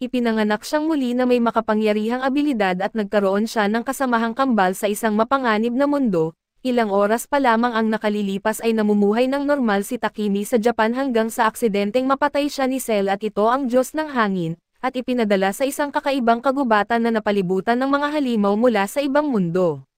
Ipinanganak siyang muli na may makapangyarihang abilidad at nagkaroon siya ng kasamahang kambal sa isang mapanganib na mundo. Ilang oras pa lamang ang nakalilipas ay namumuhay ng normal si Takemi sa Japan hanggang sa aksidenteng mapatay siya ni Cell at ito ang Diyos ng Hangin, at ipinadala sa isang kakaibang kagubatan na napalibutan ng mga halimaw mula sa ibang mundo.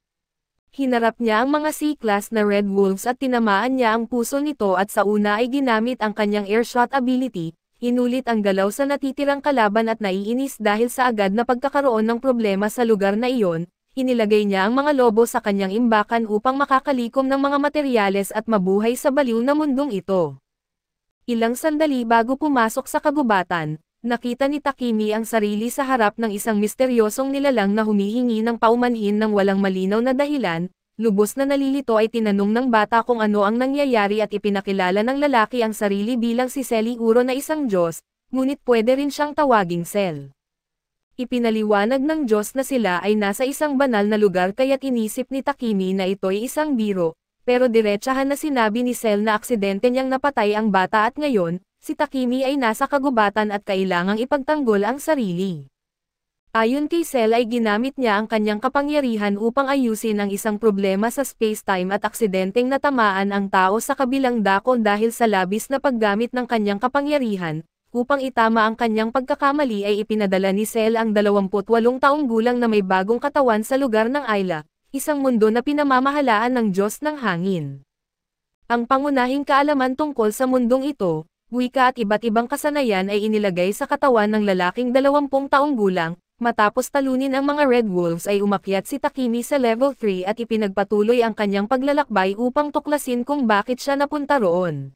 Hinarap niya ang mga C-class na Red Wolves at tinamaan niya ang puso nito at sa una ay ginamit ang kanyang airshot ability. Inulit ang galaw sa natitirang kalaban at naiinis dahil sa agad na pagkakaroon ng problema sa lugar na iyon, inilagay niya ang mga lobo sa kanyang imbakan upang makakalikom ng mga materyales at mabuhay sa baliw na mundong ito. Ilang sandali bago pumasok sa kagubatan, nakita ni Takemi ang sarili sa harap ng isang misteryosong nilalang na humihingi ng paumanhin ng walang malinaw na dahilan. Lubos na nalilito ay tinanong ng bata kung ano ang nangyayari at ipinakilala ng lalaki ang sarili bilang si Cell na isang Diyos, ngunit pwede rin siyang tawaging Cell. Ipinaliwanag ng Diyos na sila ay nasa isang banal na lugar kaya't inisip ni Takemi na ito'y isang biro, pero diretsahan na sinabi ni Cell na aksidente niyang napatay ang bata at ngayon, si Takemi ay nasa kagubatan at kailangang ipagtanggol ang sarili. Ayon kay Cell ay ginamit niya ang kanyang kapangyarihan upang ayusin ang isang problema sa space-time at aksidenteng natamaan ang tao sa kabilang dako dahil sa labis na paggamit ng kanyang kapangyarihan. Upang itama ang kanyang pagkakamali ay ipinadala ni Cell ang 28 taong gulang na may bagong katawan sa lugar ng Ayla, isang mundo na pinamamahalaan ng Diyos ng Hangin. Ang pangunahing kaalaman tungkol sa mundong ito, wika at iba't ibang kasanayan ay inilagay sa katawan ng lalaking 20 taong gulang. Matapos talunin ang mga Red Wolves ay umakyat si Takemi sa level 3 at ipinagpatuloy ang kanyang paglalakbay upang tuklasin kung bakit siya napunta roon.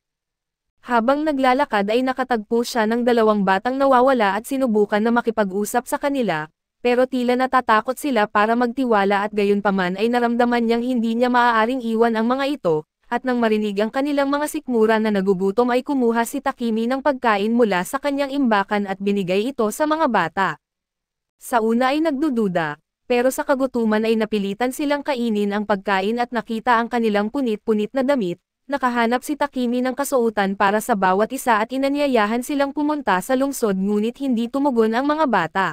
Habang naglalakad ay nakatagpo siya ng dalawang batang nawawala at sinubukan na makipag-usap sa kanila, pero tila natatakot sila para magtiwala at gayunpaman ay naramdaman niyang hindi niya maaaring iwan ang mga ito, at nang marinig ang kanilang mga sikmura na nagugutom ay kumuha si Takemi ng pagkain mula sa kanyang imbakan at binigay ito sa mga bata. Sa una ay nagdududa, pero sa kagutuman ay napilitan silang kainin ang pagkain at nakita ang kanilang punit-punit na damit. Nakahanap si Takemi ng kasuotan para sa bawat isa at inanyayahan silang pumunta sa lungsod ngunit hindi tumugon ang mga bata.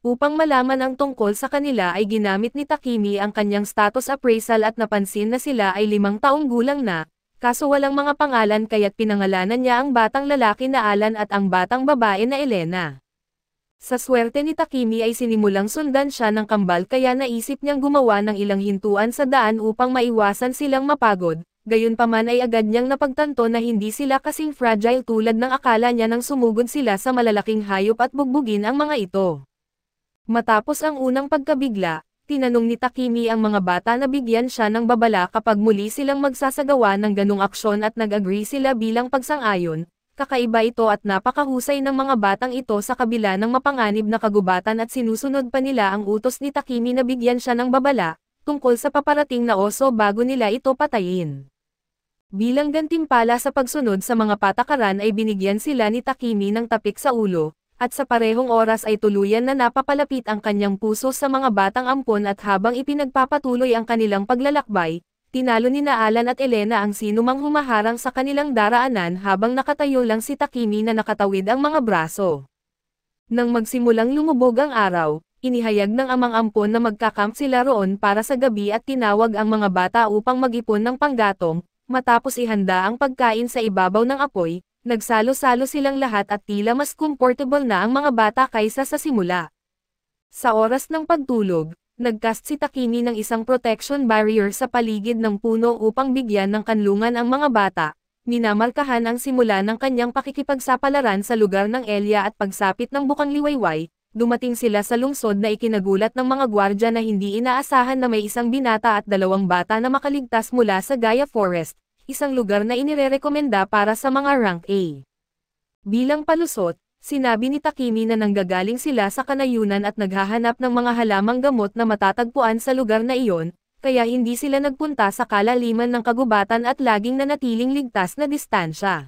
Upang malaman ang tungkol sa kanila ay ginamit ni Takemi ang kanyang status appraisal at napansin na sila ay 5 taong gulang na, kaso walang mga pangalan kaya't pinangalanan niya ang batang lalaki na Alan at ang batang babae na Elena. Sa swerte ni Takemi ay sinimulang sundan siya ng kambal kaya naisip niyang gumawa ng ilang hintuan sa daan upang maiwasan silang mapagod, gayunpaman ay agad niyang napagtanto na hindi sila kasing fragile tulad ng akala niya nang sumugod sila sa malalaking hayop at bugbugin ang mga ito. Matapos ang unang pagkabigla, tinanong ni Takemi ang mga bata na bigyan siya ng babala kapag muli silang magsasagawa ng ganung aksyon at nag-agree sila bilang pagsang-ayon. Kakaiba ito at napakahusay ng mga batang ito sa kabila ng mapanganib na kagubatan at sinusunod pa nila ang utos ni Takemi na bigyan siya ng babala, tungkol sa paparating na oso bago nila ito patayin. Bilang gantimpala sa pagsunod sa mga patakaran ay binigyan sila ni Takemi ng tapik sa ulo, at sa parehong oras ay tuluyan na napapalapit ang kanyang puso sa mga batang ampon at habang ipinagpapatuloy ang kanilang paglalakbay, tinalo ni Alan at Elena ang sinumang humaharang sa kanilang daraanan habang nakatayo lang si Takemi na nakatawid ang mga braso. Nang magsimulang lumubog ang araw, inihayag ng amang ampon na magkakamp sila roon para sa gabi at tinawag ang mga bata upang mag-ipon ng panggatong. Matapos ihanda ang pagkain sa ibabaw ng apoy, nagsalo-salo silang lahat at tila mas comfortable na ang mga bata kaysa sa simula. Sa oras ng pagtulog, nagcast si Takemi ng isang protection barrier sa paligid ng puno upang bigyan ng kanlungan ang mga bata. Minamarkahan ang simula ng kanyang pakikipagsapalaran sa lugar ng Elia at pagsapit ng bukang liwayway, dumating sila sa lungsod na ikinagulat ng mga gwardya na hindi inaasahan na may isang binata at 2 bata na makaligtas mula sa Gaia Forest, isang lugar na inirerekomenda para sa mga rank A. Bilang palusot, sinabi ni Takemi na nanggagaling sila sa kanayunan at naghahanap ng mga halamang gamot na matatagpuan sa lugar na iyon, kaya hindi sila nagpunta sa kalaliman ng kagubatan at laging nanatiling ligtas na distansya.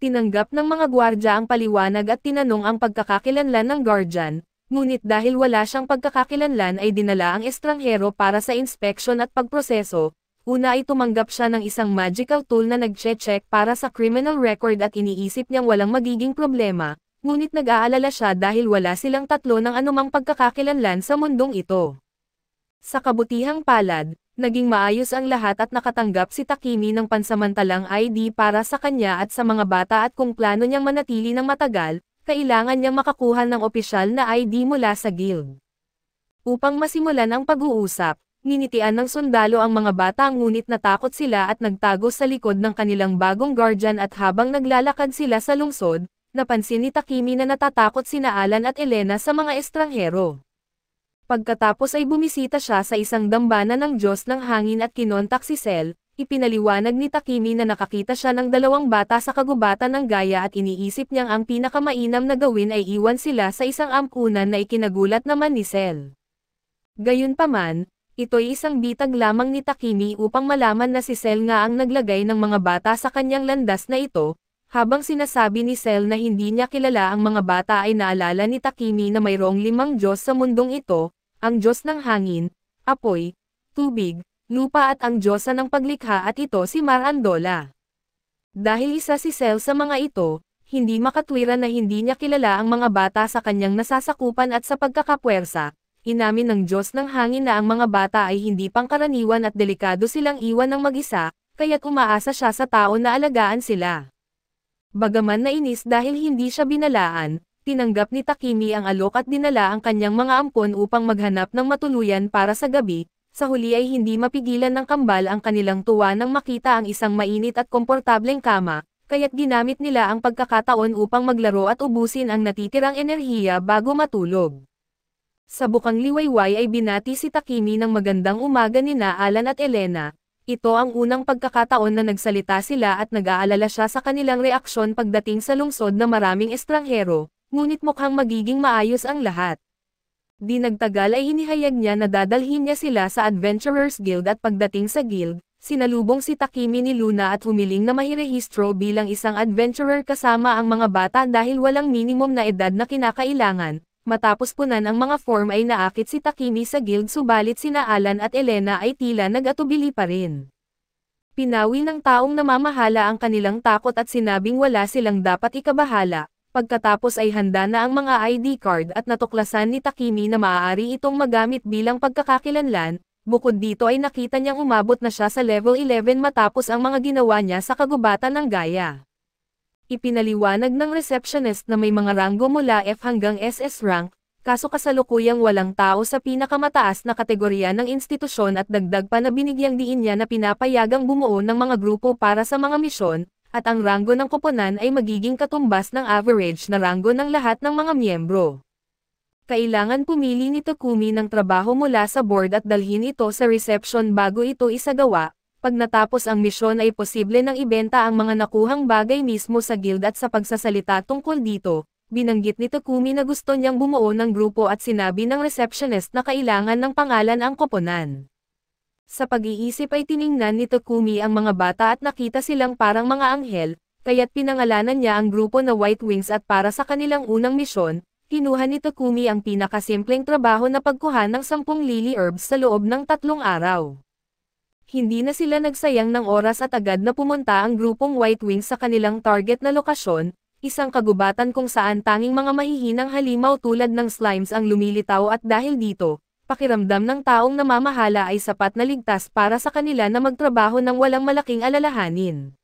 Tinanggap ng mga gwardya ang paliwanag at tinanong ang pagkakakilanlan ng guardian, ngunit dahil wala siyang pagkakakilanlan ay dinala ang estranghero para sa inspeksyon at pagproseso. Una ay tumanggap siya ng isang magical tool na nagche-check para sa criminal record at iniisip niyang walang magiging problema, ngunit nag-aalala siya dahil wala silang tatlo ng anumang pagkakakilanlan sa mundong ito. Sa kabutihang palad, naging maayos ang lahat at nakatanggap si Takemi ng pansamantalang ID para sa kanya at sa mga bata at kung plano niyang manatili ng matagal, kailangan niyang makakuha ng opisyal na ID mula sa guild. Upang masimulan ang pag-uusap, ninitian ng sundalo ang mga bata ngunit natakot sila at nagtago sa likod ng kanilang bagong guardian at habang naglalakad sila sa lungsod, napansin ni Takemi na natatakot sina Alan at Elena sa mga estranghero. Pagkatapos ay bumisita siya sa isang dambana ng Diyos ng Hangin at kinontak si Cell, ipinaliwanag ni Takemi na nakakita siya ng dalawang bata sa kagubatan ng Gaia at iniisip niyang ang pinakamainam na gawin ay iwan sila sa isang ampunan na ikinagulat naman ni Cell. Gayunpaman, ito'y isang bitag lamang ni Takemi upang malaman na si Cell nga ang naglagay ng mga bata sa kanyang landas na ito, habang sinasabi ni Cell na hindi niya kilala ang mga bata ay naalala ni Takemi na mayroong 5 Diyos sa mundong ito, ang Diyos ng hangin, apoy, tubig, lupa at ang Diyosa ng paglikha at ito si Mar Andola. Dahil isa si Cell sa mga ito, hindi makatwiran na hindi niya kilala ang mga bata sa kanyang nasasakupan at sa pagkakapwersa. Inamin ng Diyos ng hangin na ang mga bata ay hindi pangkaraniwan at delikado silang iwan ng mag-isa, kaya't umaasa siya sa tao na alagaan sila. Bagaman nainis dahil hindi siya binalaan, tinanggap ni Takemi ang alok at dinala ang kanyang mga ampon upang maghanap ng matuluyan para sa gabi. Sa huli ay hindi mapigilan ng kambal ang kanilang tuwa nang makita ang isang mainit at komportableng kama, kaya't ginamit nila ang pagkakataon upang maglaro at ubusin ang natitirang enerhiya bago matulog. Sa bukang liwayway ay binati si Takemi ng magandang umaga nina Alan at Elena. Ito ang unang pagkakataon na nagsalita sila at nag-aalala siya sa kanilang reaksyon pagdating sa lungsod na maraming estranghero, ngunit mukhang magiging maayos ang lahat. Di nagtagal ay inihayag niya na dadalhin niya sila sa Adventurers Guild at pagdating sa guild, sinalubong si Takemi ni Luna at humiling na mahirehistro bilang isang adventurer kasama ang mga bata dahil walang minimum na edad na kinakailangan. Matapos punan ang mga form ay naakit si Takemi sa guild subalit sina Alan at Elena ay tila nag-atubili pa rin. Pinawi ng taong namamahala ang kanilang takot at sinabing wala silang dapat ikabahala. Pagkatapos ay handa na ang mga ID card at natuklasan ni Takemi na maaari itong magamit bilang pagkakakilanlan. Bukod dito ay nakita niyang umabot na siya sa level 11 matapos ang mga ginawa niya sa kagubatan ng Gaia. Ipinaliwanag ng receptionist na may mga ranggo mula F hanggang SS rank, kaso kasalukuyang walang tao sa pinakamataas na kategorya ng institusyon at dagdag pa na binigyang diin niya na pinapayagang bumuo ng mga grupo para sa mga misyon, at ang ranggo ng koponan ay magiging katumbas ng average na ranggo ng lahat ng mga miyembro. Kailangan pumili ni Takemi ng trabaho mula sa board at dalhin ito sa reception bago ito isagawa. Pag natapos ang misyon ay posible nang ibenta ang mga nakuhang bagay mismo sa guild at sa pagsasalita tungkol dito, binanggit ni Takemi na gusto niyang bumuo ng grupo at sinabi ng receptionist na kailangan ng pangalan ang koponan. Sa pag-iisip ay tiningnan ni Takemi ang mga bata at nakita silang parang mga anghel, kaya't pinangalanan niya ang grupo na White Wings at para sa kanilang unang misyon, kinuha ni Takemi ang pinakasimpleng trabaho na pagkuha ng 10 lily herbs sa loob ng 3 araw. Hindi na sila nagsayang ng oras at agad na pumunta ang grupong White Wings sa kanilang target na lokasyon, isang kagubatan kung saan tanging mga mahihinang halimaw tulad ng slimes ang lumilitaw at dahil dito, pakiramdam ng taong namamahala ay sapat na ligtas para sa kanila na magtrabaho ng walang malaking alalahanin.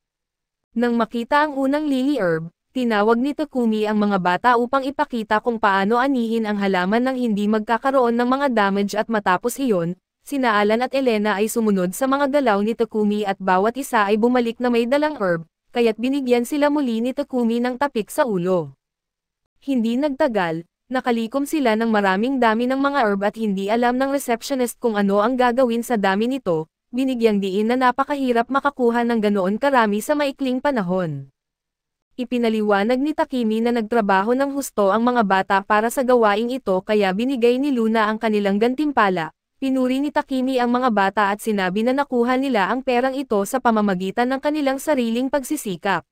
Nang makita ang unang lily herb, tinawag ni Takemi ang mga bata upang ipakita kung paano anihin ang halaman nang hindi magkakaroon ng mga damage at matapos iyon, sina Alan at Elena ay sumunod sa mga galaw ni Takemi at bawat isa ay bumalik na may dalang herb, kaya't binigyan sila muli ni Takemi ng tapik sa ulo. Hindi nagtagal, nakalikom sila ng maraming dami ng mga herb at hindi alam ng receptionist kung ano ang gagawin sa dami nito, binigyang diin na napakahirap makakuha ng ganoon karami sa maikling panahon. Ipinaliwanag ni Takemi na nagtrabaho ng husto ang mga bata para sa gawaing ito kaya binigay ni Luna ang kanilang gantimpala. Pinuri ni Takemi ang mga bata at sinabi na nakuha nila ang perang ito sa pamamagitan ng kanilang sariling pagsisikap.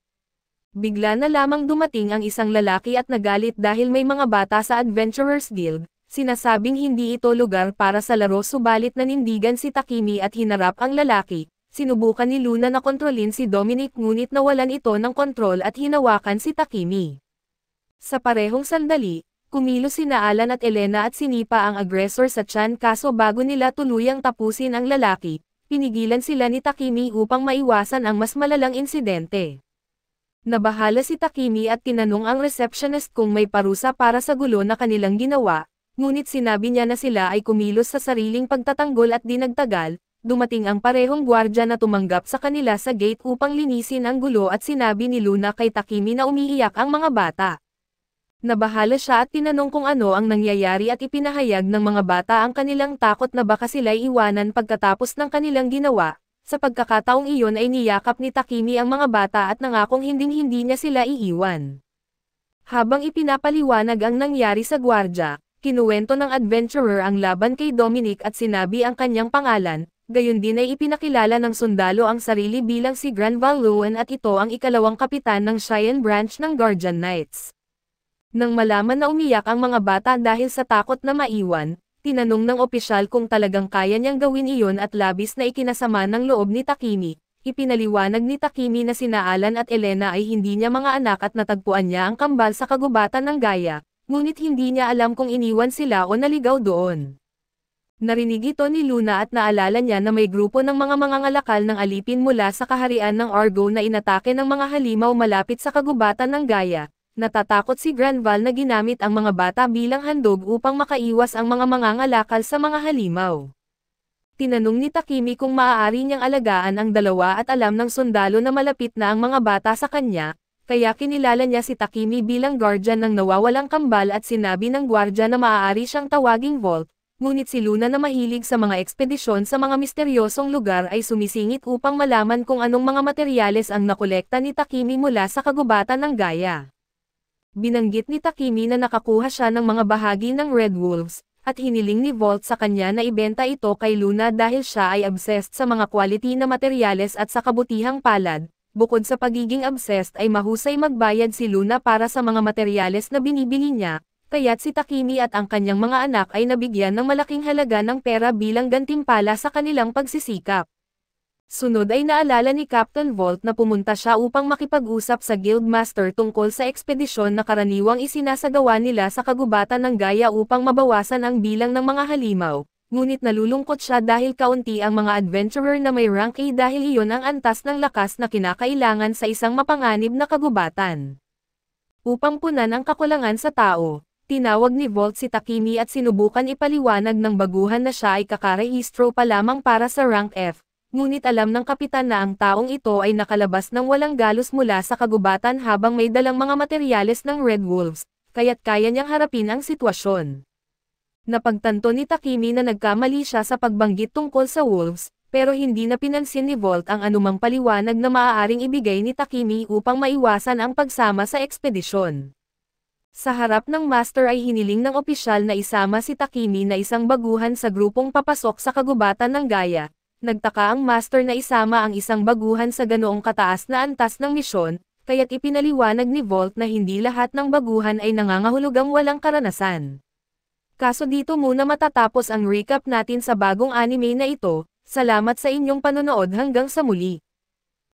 Bigla na lamang dumating ang isang lalaki at nagalit dahil may mga bata sa Adventurers Guild, sinasabing hindi ito lugar para sa laro subalit nanindigan si Takemi at hinarap ang lalaki. Sinubukan ni Luna na kontrolin si Dominic ngunit nawalan ito ng kontrol at hinawakan si Takemi. Sa parehong sandali, kumilos sina Alan at Elena at sinipa ang aggressor sa tiyan kaso bago nila tuluyang tapusin ang lalaki, pinigilan sila ni Takemi upang maiwasan ang mas malalang insidente. Nabahala si Takemi at tinanong ang receptionist kung may parusa para sa gulo na kanilang ginawa, ngunit sinabi niya na sila ay kumilos sa sariling pagtatanggol at di nagtagal, dumating ang parehong gwardya na tumanggap sa kanila sa gate upang linisin ang gulo at sinabi ni Luna kay Takemi na umiiyak ang mga bata. Nabahala siya at tinanong kung ano ang nangyayari at ipinahayag ng mga bata ang kanilang takot na baka sila'y iwanan pagkatapos ng kanilang ginawa. Sa pagkakataong iyon ay niyakap ni Takemi ang mga bata at nangakong hinding-hindi niya sila iiwan. Habang ipinapaliwanag ang nangyari sa gwardya, kinuwento ng adventurer ang laban kay Dominic at sinabi ang kanyang pangalan, gayon din ay ipinakilala ng sundalo ang sarili bilang si Grand Valuan at ito ang ikalawang kapitan ng Cheyenne branch ng Guardian Knights. Nang malaman na umiyak ang mga bata dahil sa takot na maiwan, tinanong ng opisyal kung talagang kaya niyang gawin iyon at labis na ikinasama ng loob ni Takemi. Ipinaliwanag ni Takemi na sina Alan at Elena ay hindi niya mga anak at natagpuan niya ang kambal sa kagubatan ng Gaia, ngunit hindi niya alam kung iniwan sila o naligaw doon. Narinig ito ni Luna at naalala niya na may grupo ng mga mangangalakal ng alipin mula sa kaharian ng Argo na inatake ng mga halimaw malapit sa kagubatan ng Gaia. Natatakot si Granval na ginamit ang mga bata bilang handog upang makaiwas ang mga mangangalakal sa mga halimaw. Tinanong ni Takemi kung maaari niyang alagaan ang dalawa at alam ng sundalo na malapit na ang mga bata sa kanya, kaya kinilala niya si Takemi bilang guardian ng nawawalang kambal at sinabi ng gwardya na maaari siyang tawaging Vault, ngunit si Luna na mahilig sa mga ekspedisyon sa mga misteryosong lugar ay sumisingit upang malaman kung anong mga materyales ang nakolekta ni Takemi mula sa kagubatan ng Gaia. Binanggit ni Takemi na nakakuha siya ng mga bahagi ng Red Wolves, at hiniling ni Vault sa kanya na ibenta ito kay Luna dahil siya ay obsessed sa mga quality na materyales at sa kabutihang palad. Bukod sa pagiging obsessed ay mahusay magbayad si Luna para sa mga materyales na binibili niya, kaya't si Takemi at ang kanyang mga anak ay nabigyan ng malaking halaga ng pera bilang gantimpala sa kanilang pagsisikap. Sunod ay naalala ni Captain Vault na pumunta siya upang makipag-usap sa Guildmaster tungkol sa ekspedisyon na karaniwang isinasagawa nila sa kagubatan ng Gaia upang mabawasan ang bilang ng mga halimaw, ngunit nalulungkot siya dahil kaunti ang mga adventurer na may rank A dahil iyon ang antas ng lakas na kinakailangan sa isang mapanganib na kagubatan. Upang punan ang kakulangan sa tao, tinawag ni Vault si Takemi at sinubukan ipaliwanag ng baguhan na siya ay kakarehistro pa lamang para sa rank F. Ngunit alam ng kapitan na ang taong ito ay nakalabas ng walang galos mula sa kagubatan habang may dalang mga materyales ng Red Wolves, kaya't kaya niyang harapin ang sitwasyon. Napagtanto ni Takemi na nagkamali siya sa pagbanggit tungkol sa Wolves, pero hindi na pinansin ni Vault ang anumang paliwanag na maaaring ibigay ni Takemi upang maiwasan ang pagsama sa ekspedisyon. Sa harap ng master ay hiniling ng opisyal na isama si Takemi na isang baguhan sa grupong papasok sa kagubatan ng Gaia. Nagtaka ang master na isama ang isang baguhan sa ganoong kataas na antas ng misyon, kaya't ipinaliwanag ni Vault na hindi lahat ng baguhan ay nangangahulugang walang karanasan. Kaso dito muna matatapos ang recap natin sa bagong anime na ito. Salamat sa inyong panonood hanggang sa muli.